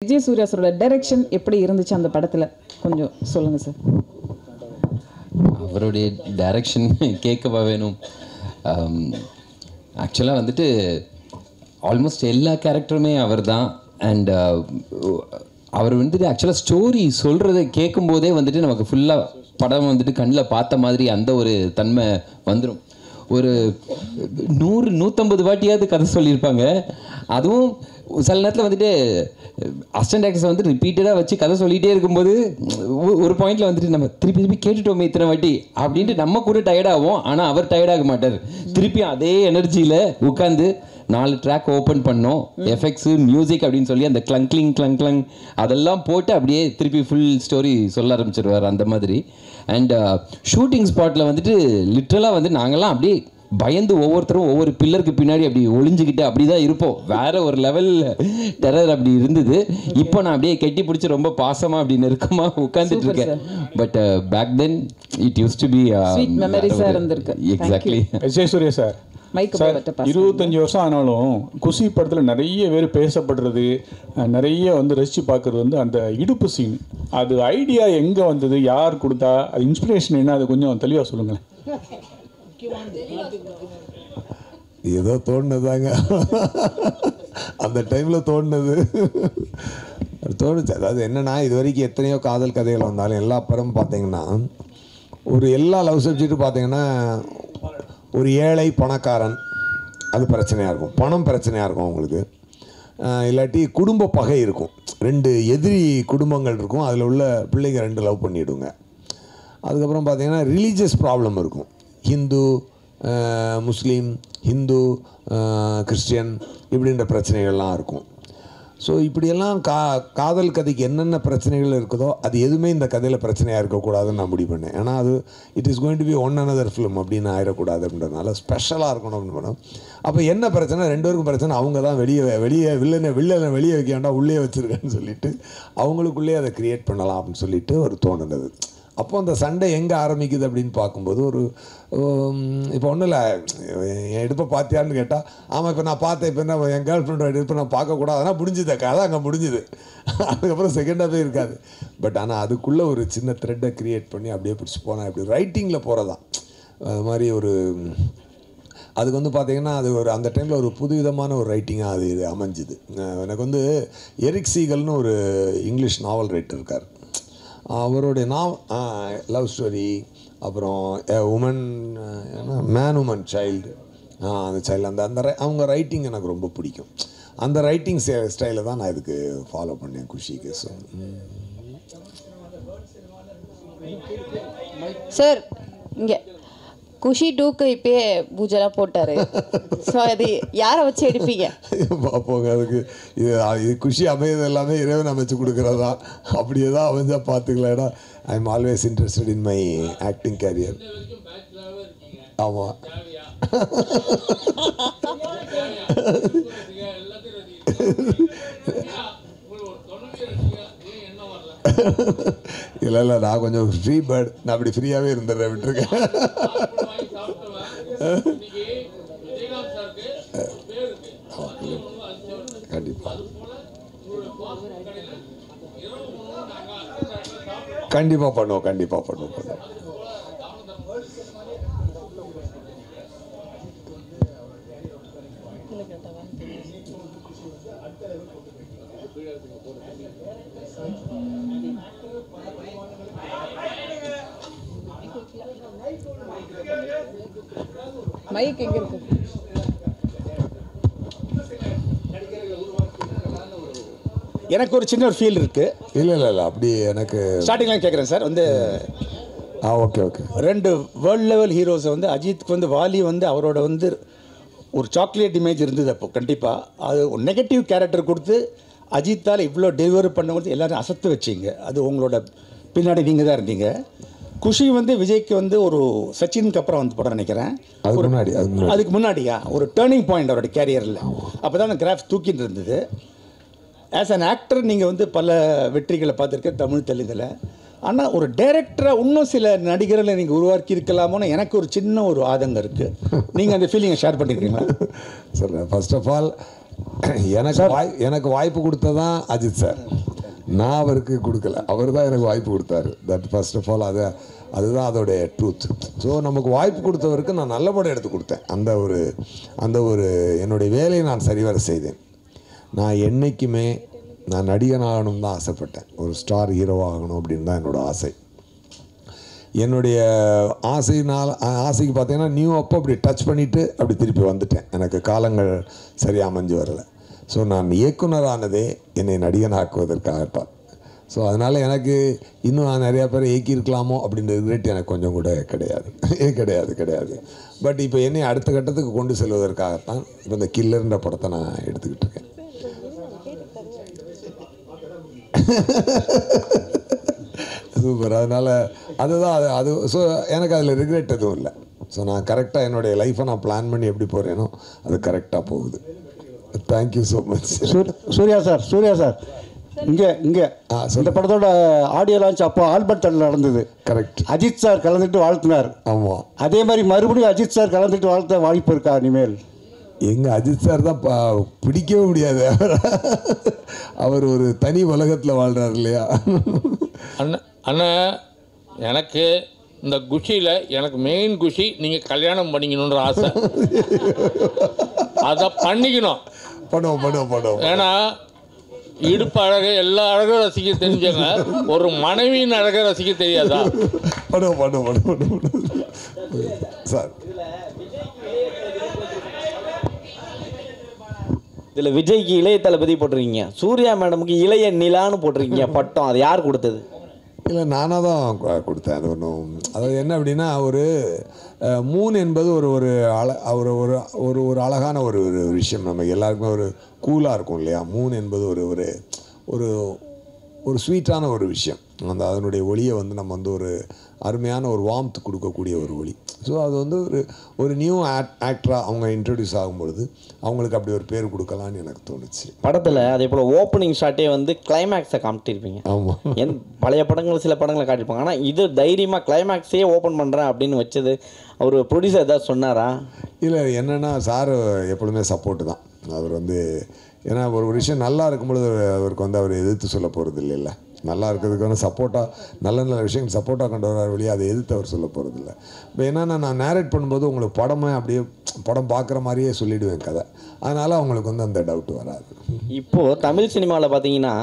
விஜய் சூர்யா சாரோட டைரக்ஷன் எப்படி இருந்துச்சு அந்த படத்தில் கொஞ்சம் சொல்லுங்கள் சார். அவருடைய டைரக்ஷன் கேட்கவா வேணும். ஆக்சுவலாக வந்துட்டு ஆல்மோஸ்ட் எல்லா கேரக்டருமே அவர் தான். அண்ட் அவர் வந்துட்டு ஆக்சுவலாக ஸ்டோரி சொல்கிறத கேட்கும்போதே வந்துட்டு நமக்கு ஃபுல்லாக படம் வந்துட்டு கண்ணில் பார்த்த மாதிரி அந்த ஒரு தன்மை வந்துடும். ஒரு 100-150 வாட்டியாவது கதை சொல்லியிருப்பாங்க. அதுவும் சில நேரத்தில் வந்துட்டு அசிஸ்டன்ட் ஆக்டர்ஸை வந்து ரிப்பீட்டடாக வச்சு கதை சொல்லிகிட்டே இருக்கும்போது ஒரு பாயிண்டில் வந்துட்டு நம்ம திருப்பி கேட்டுட்டோமே இத்தனை வாட்டி அப்படின்ட்டு நம்ம கூட டயர்டாகும். ஆனால் அவர் டயர்டாக மாட்டார். திருப்பி அதே எனர்ஜியில் உட்காந்து 4 ட்ராக் ஓப்பன் பண்ணோம், எஃபெக்ட்ஸு மியூசிக் அப்படின்னு சொல்லி அந்த கிளங் அதெல்லாம் போட்டு அப்படியே திருப்பி ஃபுல் ஸ்டோரி சொல்ல ஆரம்பிச்சிருவார் அந்த மாதிரி. அண்ட் ஷூட்டிங் ஸ்பாட்டில் வந்துட்டு லிட்ரலாக வந்து நாங்கள்லாம் அப்படியே பயந்து ஒவ்வொருத்தரும் ஒவ்வொரு பில்லருக்கு பின்னாடி அப்படி ஒளிஞ்சிக்கிட்டு அப்படி தான் இருப்போம். வேறு ஒரு லெவலில் டெரர் அப்படி இருந்தது. இப்போ நான் அப்படியே கெட்டி பிடிச்சி ரொம்ப பாசமாக அப்படி நெருக்கமாக உட்காந்துட்டு இருக்கேன். But back then it used to be மெமரிஸாக இருந்திருக்கு. எக்ஸாக்ட்லி. விஜய் சூர்யா சார் 25 வருஷம் ஆனாலும் குஷி படத்தில் நிறைய பேர் பேசப்படுறது, நிறைய வந்து ரசித்து பார்க்குறது வந்து அந்த இடுப்பு சீன். அது ஐடியா எங்கே வந்தது, யார் கொடுத்தா, அது இன்ஸ்பிரேஷன் என்ன, அது கொஞ்சம் தெளிவாக சொல்லுங்களேன். ஏதோ தோணுதாங்க, அந்த டைமில் தோணுது. அதாவது என்னென்னா, இது வரைக்கும் எத்தனையோ காதல் கதைகள் வந்தாலும் எல்லா படமும் பார்த்தீங்கன்னா எல்லா லவ் சப்ஜெக்ட்டும் பார்த்தீங்கன்னா ஒரு ஏழை பணக்காரன் அது பிரச்சனையாக இருக்கும், பணம் பிரச்சனையாக இருக்கும் அவங்களுக்கு. இல்லாட்டி குடும்ப பகை இருக்கும், 2 எதிரி குடும்பங்கள் இருக்கும், அதில் உள்ள பிள்ளைங்க 2 லவ் பண்ணிவிடுங்க. அதுக்கப்புறம் பார்த்திங்கன்னா ரிலீஜியஸ் ப்ராப்ளம் இருக்கும், ஹிந்து முஸ்லீம், ஹிந்து கிறிஸ்டியன் இப்படின்ற பிரச்சனைகள்லாம் இருக்கும். ஸோ இப்படியெல்லாம் காதல் கதைக்கு என்னென்ன பிரச்சனைகள் இருக்குதோ அது எதுவுமே இந்த கதையில் பிரச்சனையாக இருக்கக்கூடாதுன்னு நான் முடிவு பண்ணேன். ஏன்னா அது it is going to be one another film அப்படின்னு ஆயிடக்கூடாது அப்படின்றதுனால ஸ்பெஷலாக இருக்கணும் அப்படின்னு பண்ணோம். அப்போ என்ன பிரச்சனை, 2 பேருக்கும் பிரச்சனை, அவங்க தான் வெளியே வில்லனை வெளியே வைக்க வேண்டாம், உள்ளே வச்சுருக்கேன்னு சொல்லிவிட்டு அவங்களுக்குள்ளேயே அதை க்ரியேட் பண்ணலாம் அப்படின்னு சொல்லிட்டு ஒரு தோணுனது. அப்போ அந்த சண்டை எங்கே ஆரம்பிக்குது அப்படின்னு பார்க்கும்போது இப்போ ஒன்றும் இல்லை, என் இடுப்பை பார்த்தியான்னு கேட்டால் ஆமாம் இப்போ நான் பார்த்தேன், இப்போ என்ன என் கேர்ள் ஃப்ரெண்டோட இடுப்பை நான் பார்க்கக்கூடாது, அதனால் முடிஞ்சுது, கதை அங்கே முடிஞ்சுது. அதுக்கப்புறம் செகண்டாகவே இருக்காது. பட் ஆனால் அதுக்குள்ளே ஒரு சின்ன த்ரெட்டை க்ரியேட் பண்ணி அப்படியே பிடிச்சி போனால் இப்படி ரைட்டிங்கில் போகிறதான் அது மாதிரி அதுக்கு வந்து பார்த்திங்கன்னா அது அந்த டைமில் ஒரு புதுவிதமான ஒரு ரைட்டிங்காக அது அமைஞ்சுது. எனக்கு வந்து எரிக் சீகல்னு ஒரு இங்கிலீஷ் நாவல் ரைட்டர் இருக்கார். அவருடைய லவ் ஸ்டோரி, அப்புறம் உமன் மேன் உமன் சைல்டு, அந்த சைல்டு அந்த அவங்க ரைட்டிங் எனக்கு ரொம்ப பிடிக்கும். அந்த ரைட்டிங் ஸ்டைலை தான் நான் இதுக்கு ஃபாலோ பண்ணேன் குஷிக்கு. சார் இங்கே குஷி 2க்கு இப்பயே பூஜைலாம் போட்டார். ஸோ அது யாரை வச்சு எடுப்பீங்க? பார்ப்போங்க. அதுக்கு இது குஷி அமையது எல்லாமே இறைவன் அமைச்சு கொடுக்குறதா, அப்படியே தான் அமைஞ்சா பார்த்துக்கலாம். ஏன்னா I am always interested in my acting career. ஆமாம், இல்லை நான் கொஞ்சம் ஃப்ரீ பேர்ட், நான் அப்படி ஃப்ரீயாகவே இருந்துடுறேன், விட்டுருக்கேன். கண்டிப்பாக பண்ணுவோம். மைக் எங்கே இருக்கு? எனக்கு ஒரு சின்ன ஒரு ஃபீல் இருக்குது. இல்லை அப்படி எனக்கு ஸ்டார்டிங்லாம் கேட்குறேன் சார். வந்து ஓகே 2 வேர்ல்டு லெவல் ஹீரோஸை வந்து அஜித்துக்கு வந்து வாலி வந்து அவரோட வந்து ஒரு சாக்லேட் இமேஜ் இருந்தது. அப்போ கண்டிப்பாக அது ஒரு நெகட்டிவ் கேரக்டர் கொடுத்து அஜித்தால் இவ்வளோ டெலிவரி பண்ணும்போது எல்லோரும் அசத்து வச்சிங்க. அது உங்களோட பின்னாடி நீங்கள் தான் இருந்தீங்க. குஷி வந்து விஜய்க்கு வந்து ஒரு சச்சினுக்கு அப்புறம் வந்து படம் நினைக்கிறேன், அதுக்கு முன்னாடியா ஒரு டேர்னிங் பாயிண்ட் அவரோட கேரியரில். அப்போ தான் அந்த கிராஃப்ட் தூக்கிட்டு இருந்தது. ஆஸ் அன் ஆக்டர் நீங்கள் வந்து பல வெற்றிகளை பார்த்துருக்க தமிழ் தெலுங்கில். ஆனால் ஒரு டைரக்டராக இன்னும் சில நடிகர்களை நீங்கள் உருவாக்கி இருக்கலாமோன்னு எனக்கு ஒரு சின்ன ஒரு ஆதங்கம் இருக்குது. நீங்கள் அந்த ஃபீலிங்கை ஷேர் பண்ணியிருக்கீங்களா? சார் ஃபர்ஸ்ட் ஆஃப் ஆல் எனக்கு வாய்ப்பு கொடுத்ததான் அஜித் சார். நான் அவருக்கு கொடுக்கல, அவர் தான் எனக்கு வாய்ப்பு கொடுத்தாரு. தட் ஃபர்ஸ்ட் ஆஃப் ஆல் அதுதான் அதோடைய ட்ரூத். ஸோ நமக்கு வாய்ப்பு கொடுத்தவருக்கு நான் நல்ல படம் எடுத்து கொடுத்தேன். அந்த ஒரு என்னுடைய வேலையை நான் சரிவர செய்தேன். நான் என்றைக்குமே நான் நடிகன் ஆகணும் தான் ஆசைப்பட்டேன். ஒரு ஸ்டார் ஹீரோவாக ஆகணும் அப்படின்னு தான் என்னோடய ஆசை. என்னுடைய ஆசைக்கு பார்த்தீங்கன்னா நியூ அப்போ அப்படி டச் பண்ணிவிட்டு அப்படி திருப்பி வந்துட்டேன். எனக்கு காலங்கள் சரியாக அமைஞ்சு வரலை. ஸோ நான் இயக்குனரானதே என்னை நடிகன் ஆக்குவதற்காகத்தான். ஸோ அதனால் எனக்கு இன்னும் நான் நிறையா பேர் இயக்கியிருக்கலாமோ அப்படின்ற ரிக்ரெட் எனக்கு கொஞ்சம் கூட கிடையாது. பட் இப்போ என்னை அடுத்த கட்டத்துக்கு கொண்டு செல்வதற்காகத்தான் இப்போ இந்த கில்லர்ன்ற படத்தை நான் எடுத்துக்கிட்டு இருக்கேன். சூப்பர். அதனால் அது ஸோ எனக்கு அதில் ரிக்ரெட் எதுவும் இல்லை. ஸோ நான் கரெக்டாக என்னுடைய லைஃப்பை நான் பிளான் பண்ணி எப்படி போகிறேனோ அது கரெக்டாக போகுது. Thank you so much. Suriya sir இங்கே இந்த படத்தோட ஆடியோ லான்ச் அப்போ ஆல்பர்ட் தட்டில் நடந்தது. கரெக்ட். அஜித் சார் கலந்துட்டு வாழ்த்தினார். ஆமாம். அதே மாதிரி மறுபடியும் அஜித் சார் கலந்துட்டு வாழ்த்த வாய்ப்பு இருக்கா இனிமேல்? எங்கள் அஜித் சார் தான் பிடிக்கவே முடியாது. அவர் ஒரு தனி உலகத்தில் வாழ்கிறார் இல்லையா? அண்ணா எனக்கு இந்த குஷியில் எனக்கு மெயின் குஷி நீங்கள் கல்யாணம் பண்ணிக்கணுன்ற ஆசை. அதை பண்ணிக்கணும். பண்ணுவோம். ஏன்னா இடுப்பு அழகை எல்லா அழகும் ரசிக்க தெரிஞ்சவங்க ஒரு மனைவியின் அழகை ரசிக்க தெரியாதா? பண்ணுவோம் சார். இதில் விஜய்க்கு இளைய தளபதி போட்டிருக்கீங்க, சூர்யா மேடமுக்கு இளைய நிலான்னு போட்டிருக்கீங்க பட்டம். அது யார் கொடுத்தது? இல்லை, நானாக தான் கொடுத்தேன். அது ஒன்றும் அதாவது என்ன அப்படின்னா ஒரு மூன் என்பது ஒரு அழகான ஒரு விஷயம். நம்ம எல்லாருக்குமே ஒரு கூலாக இருக்கும் இல்லையா? மூன் என்பது ஒரு ஸ்வீட்டான ஒரு விஷயம். அதனுடைய ஒளியை நம்ம ஒரு அருமையான ஒரு வார்ம்த் கொடுக்கக்கூடிய ஒரு ஒளி. ஸோ அது ஒரு நியூ ஆக்டராக அவங்க இன்ட்ரடியூஸ் ஆகும்பொழுது அவங்களுக்கு அப்படி ஒரு பேர் கொடுக்கலான்னு எனக்கு தோணுச்சு. படத்தில் அதே போல் ஓப்பனிங் ஷாட்டே கிளைமேக்ஸை காமிட்டிருப்பீங்க. ஆமாம். பழைய படங்கள் சில படங்களை காட்டியிருப்பாங்க. ஆனால் இது தைரியமாக கிளைமேக்ஸே ஓப்பன் பண்ணுறேன் அப்படின்னு வச்சது அவர் ப்ரொடியூசர் ஏதாவது சொன்னாரா? இல்லை, என்னென்னா சார் எப்பொழுதுமே சப்போர்ட்டு தான். அவர் ஏன்னா ஒரு விஷயம் நல்லா இருக்கும்பொழுது அவருக்கு அவர் எதிர்த்து சொல்ல போகிறது இல்லைல்ல. நல்லா இருக்கிறதுக்கு சப்போர்ட்டாக நல்ல விஷயங்கள் சப்போர்ட்டாக கொண்டு வர வழியாக அதை எதிர்த்து அவர் சொல்ல போகிறது இல்லை. இப்போ என்னென்னா நான் நேரேட் பண்ணும்போது உங்களுக்கு படம் பார்க்குற மாதிரியே சொல்லிவிடுவேன் கதை. அதனால் அவங்களுக்கு அந்த டவுட் வராது. இப்போது தமிழ் சினிமாவில் பார்த்தீங்கன்னா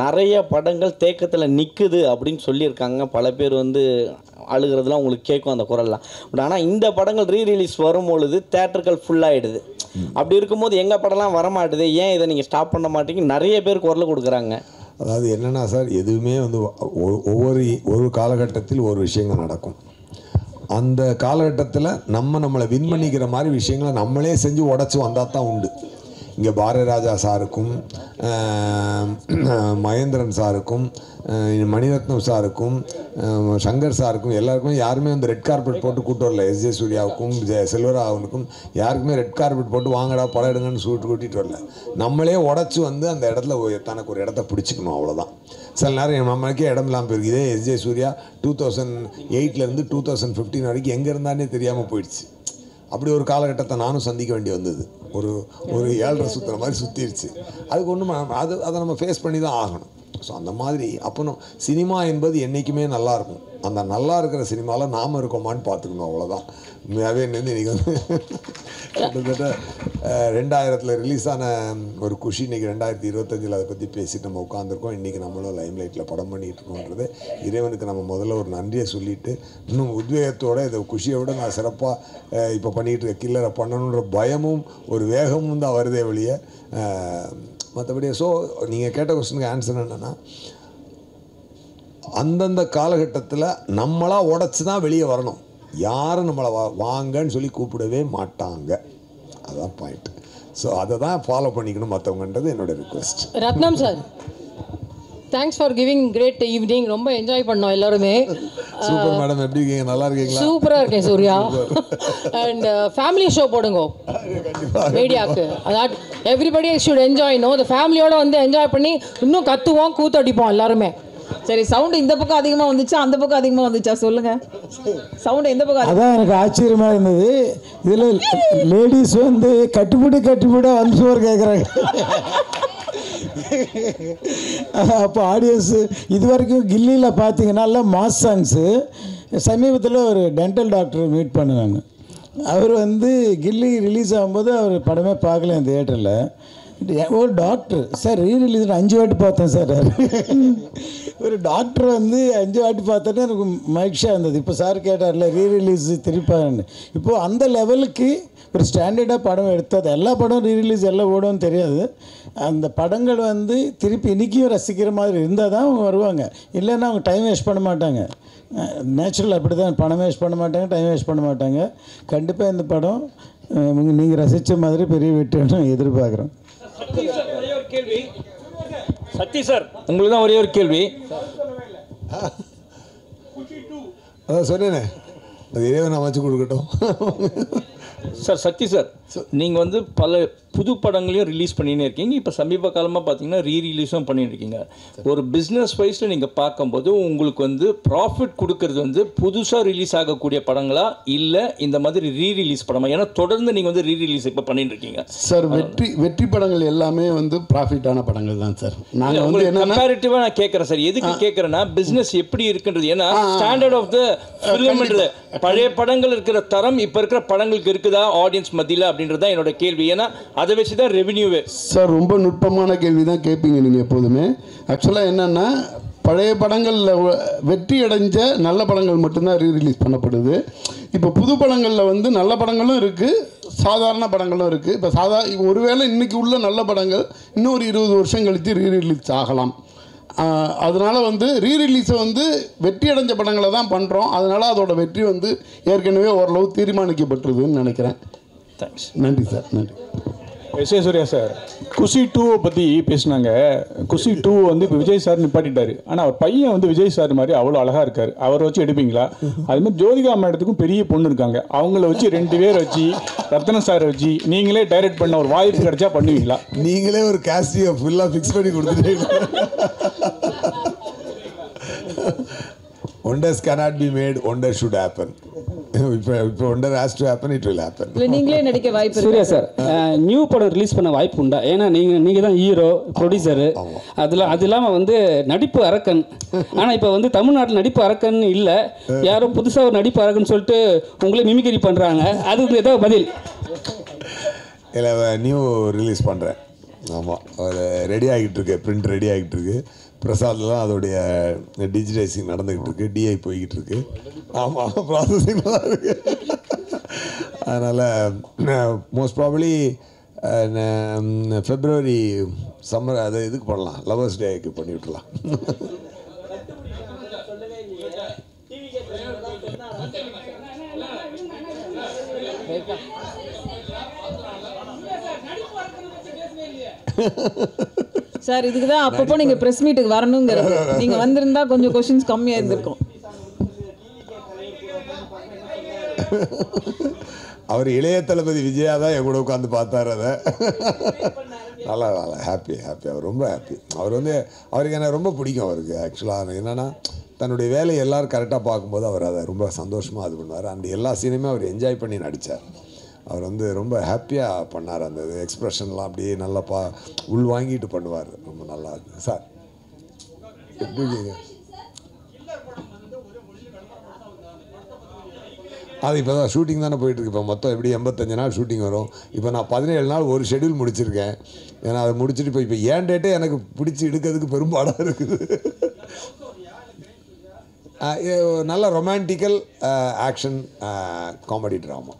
நிறைய படங்கள் தேக்கத்தில் நிற்குது அப்படின்னு சொல்லியிருக்காங்க. பல பேர் அழுகிறதுலாம் உங்களுக்கு கேட்கும் அந்த குரல்லாம். பட் ஆனால் இந்த படங்கள் ரீரிலீஸ் வரும்பொழுது தேட்டர்கள் ஃபுல்லாகிடுது. அப்படி இருக்கும்போது எங்கள் படம்லாம் வரமாட்டுது, ஏன் இதை நீங்கள் ஸ்டாப் பண்ண மாட்டீங்க நிறைய பேர் குரல் கொடுக்குறாங்க. அதாவது என்னென்னா சார், எதுவுமே ஒரு காலகட்டத்தில் ஒரு விஷயங்கள் நடக்கும். அந்த காலகட்டத்தில் நம்மளை வின் பண்ணிக்கிற மாதிரி விஷயங்களை நம்மளே செஞ்சு உடச்சி வந்தால் தான் உண்டு. இங்கே பாரதிராஜா சாருக்கும் மகேந்திரன் சாருக்கும் மணிரத்னம் சாருக்கும் சங்கர் சாருக்கும் எல்லாருக்குமே யாருமே ரெட் கார்பெட் போட்டு கூட்டு வரல. எஸ்.ஜே. சூர்யாவுக்கும் செல்வராகவனுக்கும் யாருக்குமே ரெட் கார்பெட் போட்டு வாங்கடா படம் எடுங்கன்னு கூட்டிகிட்டு வரல. நம்மளே உடச்சி அந்த இடத்துல தனக்கு ஒரு இடத்த பிடிச்சிக்கணும், அவ்வளோதான். சில நேரம் நம்மளுக்கே இடம் இல்லாமல் போயிருக்கு. இதே எஸ்.ஜே. சூர்யா 2008 2015 வரைக்கும் எங்கே இருந்தானே தெரியாமல் போயிடுச்சு. அப்படி ஒரு காலகட்டத்தை நானும் சந்திக்க வேண்டி வந்தது. ஒரு ஏழரை சுற்றுற மாதிரி சுற்றிடுச்சு. அதுக்கு ஒன்றும் அதை நம்ம ஃபேஸ் பண்ணி தான் ஆகணும். ஸோ அந்த மாதிரி அப்போ சினிமா என்பது என்றைக்குமே நல்லாயிருக்கும். அந்த நல்லா இருக்கிற சினிமாவில் நாம் இருக்கோமான்னு பார்த்துக்கணும், அவ்வளோதான். உண்மையாகவே இன்றைக்கி கிட்டத்தட்ட 2000 ரிலீஸ் ஆன ஒரு குஷி இன்றைக்கி 2025 அதை பற்றி பேசிட்டு நம்ம உட்காந்துருக்கோம். இன்றைக்கி நம்மளும் லைம்லைட்டில் படம் பண்ணிகிட்டு இருக்கோன்றது இறைவனுக்கு நம்ம முதல்ல ஒரு நன்றியை சொல்லிவிட்டு இன்னும் உத்வேகத்தோடு இதை குஷியோடு நான் சிறப்பாக இப்போ பண்ணிகிட்டு இருக்க கில்லரை பண்ணணுன்ற பயமும் ஒரு வேகமும் தான் வருதே வழிய மற்றபடி. ஸோ நீங்கள் கேட்ட கொஸ்டினுக்கு ஆன்சர் என்னென்னா, அந்தந்த காலகட்டத்தில் நம்மளாக உடச்சி தான் வெளியே வரணும். யாரும் நம்மளை வாங்கன்னு சொல்லி கூப்பிடவே மாட்டாங்க. அதுதான் பாயிண்ட். ஸோ அதை தான் ஃபாலோ பண்ணிக்கணும் மற்றவங்கன்றது என்னோடய request. Ratnam sir, thanks for giving great evening. ரொம்ப என்ஜாய் பண்ணோம் எல்லாருமே. சூப்பர் மேடம், எப்படி இருக்கீங்க? நல்லா இருக்கீங்களா? சூப்பராக இருக்கேன் சூர்யா. அண்ட் ஃபேமிலி ஷோ போடுங்க மீடியாவுக்கு. அதாவது எவ்ரிபடி ஷுட் என்ஜாய். இந்த ஃபேமிலியோட என்ஜாய் பண்ணி இன்னும் கத்துவோம், கூத்தடிப்போம் எல்லாருமே. சரி, சவுண்ட் இந்த பக்கம் அதிகமாக வந்துச்சா அந்த பக்கம் அதிகமாக வந்துச்சா சொல்லுங்க. சவுண்ட் எந்த பக்கம் அதான் எனக்கு ஆச்சரியமாக இருந்தது. இதில் லேடிஸ் வந்து கட்டுப்பிட வம்சோர் கேட்குறாங்க. அப்போ ஆடியன்ஸு இது வரைக்கும் கில்லியில் பார்த்தீங்கன்னா எல்லாம் மாஸ் சாங்ஸு. சமீபத்தில் ஒரு டென்டல் டாக்டர் மீட் பண்ணுவாங்க. அவர் வந்து கில்லி ரிலீஸ் ஆகும்போது அவர் படமே பார்க்கல என் தியேட்டரில். ஒரு டாக்டர் சார் ரீரிலீஸ் 5 வாட்டி பார்த்தேன் சார். ஒரு டாக்டர் வந்து 5 வாட்டி பார்த்தோன்னே எனக்கு மகிழ்ச்சியாக இருந்தது. இப்போ சார் கேட்டார்ல ரீரிலீஸ் திருப்பான்னு. இப்போது அந்த லெவலுக்கு ஒரு ஸ்டாண்டர்டாக படம் எடுத்தது. எல்லா படம் ரீரிலீஸ் எல்லாம் ஓடும்னு தெரியாது. அந்த படங்கள் வந்து திருப்பி இன்றைக்கும் ரசிக்கிற மாதிரி இருந்தால் தான் அவங்க வருவாங்க. இல்லைன்னா அவங்க டைம் வேஸ்ட் பண்ண மாட்டாங்க. நேச்சுரல் அப்படி தான், பணம் வேஸ்ட் பண்ண மாட்டாங்க, டைம் வேஸ்ட் பண்ண மாட்டாங்க. கண்டிப்பாக இந்த படம் நீங்கள் ரசித்த மாதிரி பெரிய வெற்றின்னு எதிர்பார்க்குறோம். சக்தி சார், உங்களுக்கு தான் ஒரே ஒரு கேள்வி. அதான் சொன்னேனே, அது இறைவன் அமைச்சு கொடுக்கட்டும். சார் சக்தி சார், நீங்கள் வந்து பல புது படங்களையும் ரிலீஸ் பண்ணினே இருக்கீங்க. இப்போ சமீப காலமாக பார்த்தீங்கன்னா ரீரிலீஸும் பண்ணிட்டு இருக்கீங்க. ஒரு பிஸ்னஸ் வைஸில் நீங்கள் பார்க்கும்போது உங்களுக்கு வந்து ப்ராஃபிட் கொடுக்கறது வந்து புதுசாக ரிலீஸ் ஆகக்கூடிய படங்களா இல்லை இந்த மாதிரி ரீரிலீஸ் படமா? ஏன்னா தொடர்ந்து நீங்கள் வந்து ரீரிலீஸ் இப்போ பண்ணிட்டு இருக்கீங்க சார். வெற்றி படங்கள் எல்லாமே வந்து ப்ராஃபிட்டான படங்கள் தான் சார். நாங்கள் வந்து கம்பேரிட்டிவாக நான் கேட்குறேன் சார். எதுக்கு கேட்குறேன்னா பிஸ்னஸ் எப்படி இருக்குன்றது. ஏன்னா ஸ்டாண்டர்ட் ஆஃப் த ஃபிலிம்ன்றது பழைய படங்கள் இருக்கிற தரம் இப்போ இருக்கிற படங்களுக்கு இருக்குதா ஆடியன்ஸ் மத்தியில் அப்படின்றது தான் என்னோட கேள்வி. ஏன்னா அதை வச்சு தான் ரெவென்யூவே. சார் ரொம்ப நுட்பமான கேள்வி தான் கேட்பீங்க நீங்கள் எப்போதுமே. ஆக்சுவலாக என்னென்னா பழைய படங்களில் வெற்றி அடைஞ்ச நல்ல படங்கள் மட்டும்தான் ரீரிலீஸ் பண்ணப்படுது. இப்போ புது படங்களில் வந்து நல்ல படங்களும் இருக்குது, சாதாரண படங்களும் இருக்குது. இப்போ ஒருவேளை இன்றைக்கி உள்ள நல்ல படங்கள் இன்னும் ஒரு 20 வருஷம் கழித்து ரீரிலீஸ் ஆகலாம். அதனால் வந்து ரீரிலீஸை வந்து வெற்றி அடைஞ்ச படங்களை தான் பண்ணுறோம். அதனால் அதோட வெற்றி வந்து ஏற்கனவே ஓரளவு தீர்மானிக்கப்பட்டுருதுன்னு நினைக்கிறேன். தேங்க்ஸ். நன்றி சார், நன்றி. எஸ் சூர்யா சார், குஷி 2 பற்றி பேசினாங்க. குஷி 2 வந்து இப்போ விஜய் சார் நிப்பாட்டிட்டார். ஆனால் அவர் பையன் வந்து விஜய் சார் மாதிரி அவ்வளோ அழகாக இருக்கார். அவரை வச்சு எடுப்பீங்களா? அதுமாதிரி ஜோதிகா மேடத்துக்கும் பெரிய பொண்ணு இருக்காங்க. அவங்கள வச்சு 2 பேர் வச்சு ரத்ன சாரை வச்சு நீங்களே டைரக்ட் பண்ண ஒரு வாய்ப்பு கிடைச்சா பண்ணுவீங்களா? நீங்களே ஒரு காஸ்டியை ஃபுல்லாக ஃபிக்ஸ் பண்ணி கொடுத்துட்டீங்க. Wonders cannot be made, wonders should happen. If wonder has to happen, it will happen. இல்லை நீங்களே நடிக்க வாய்ப்பு இருக்கு. சூர்யா சார், நியூ படம் ரிலீஸ் பண்ண வாய்ப்பு உண்டா? ஏன்னா நீங்கள் தான் ஹீரோ, ப்ரொடியூசரு, அது இல்லாமல் வந்து நடிப்பு அரக்கன். ஆனால் இப்போ வந்து தமிழ்நாட்டில் நடிப்பு அரக்கன் இல்லை, யாரோ புதுசாக ஒரு நடிப்பு அரக்கன் சொல்லிட்டு உங்களே மிமிக்ரி பண்ணுறாங்க. அதுக்கு ஏதோ பதில்? இல்லை, நியூ ரிலீஸ் பண்ணுறேன். ஆமாம், ரெடி ஆகிட்டு இருக்கு, பிரிண்ட் ரெடி ஆகிட்டு இருக்கு. பிரசாத்லாம் அதோடைய டிஜிட்டைசிங் நடந்துக்கிட்டு இருக்குது, டிஐ போய்கிட்டு இருக்கு. ஆமாம், ப்ராசஸிங்லாம் இருக்குது. அதனால் மோஸ்ட் ப்ராபப்ளி ஃபெப்ரவரி சம்மர் அதை இதுக்கு பண்ணலாம், லவர்ஸ் டேக்கு பண்ணி விட்டுலாம். சார் இதுக்கு தான் அப்பப்போ நீங்கள் ப்ரெஸ் மீட்டுக்கு வரணுங்கிறது. நீங்கள் வந்திருந்தா கொஞ்சம் கொஷின்ஸ் கம்மியாக இருந்திருக்கும். அவர் இளைய தளபதி விஜயா தான் என் கூட உட்காந்து பார்த்தார். அதை நல்லா ஹாப்பி. அவர் ரொம்ப ஹாப்பி. அவருக்கு எனக்கு ரொம்ப பிடிக்கும். அவருக்கு ஆக்சுவலாக என்னென்னா தன்னுடைய வேலையை எல்லோரும் கரெக்டாக பார்க்கும்போது அவர் அதை ரொம்ப சந்தோஷமாக இது பண்ணுவார். அந்த எல்லா சீனுமே அவர் என்ஜாய் பண்ணி நடித்தார். அவர் ரொம்ப ஹாப்பியாக பண்ணார். அந்த எக்ஸ்ப்ரெஷன்லாம் அப்படியே நல்லா உள் வாங்கிட்டு பண்ணுவார். ரொம்ப நல்லா இருக்கு சார். அது இப்போ தான் ஷூட்டிங் தானே போயிட்டுருக்கு. இப்போ மொத்தம் எப்படி 85 நாள் ஷூட்டிங் வரும். இப்போ நான் 17 நாள் ஒரு ஷெடியூல் முடிச்சிருக்கேன். ஏன்னா அதை முடிச்சுட்டு இப்போ ஏன் டேட்டே எனக்கு பிடிச்சி எடுக்கிறதுக்கு பெரும்பாடாக இருக்குது. நல்ல ரொமான்டிக்கல் ஆக்ஷன் காமெடி ட்ராமா.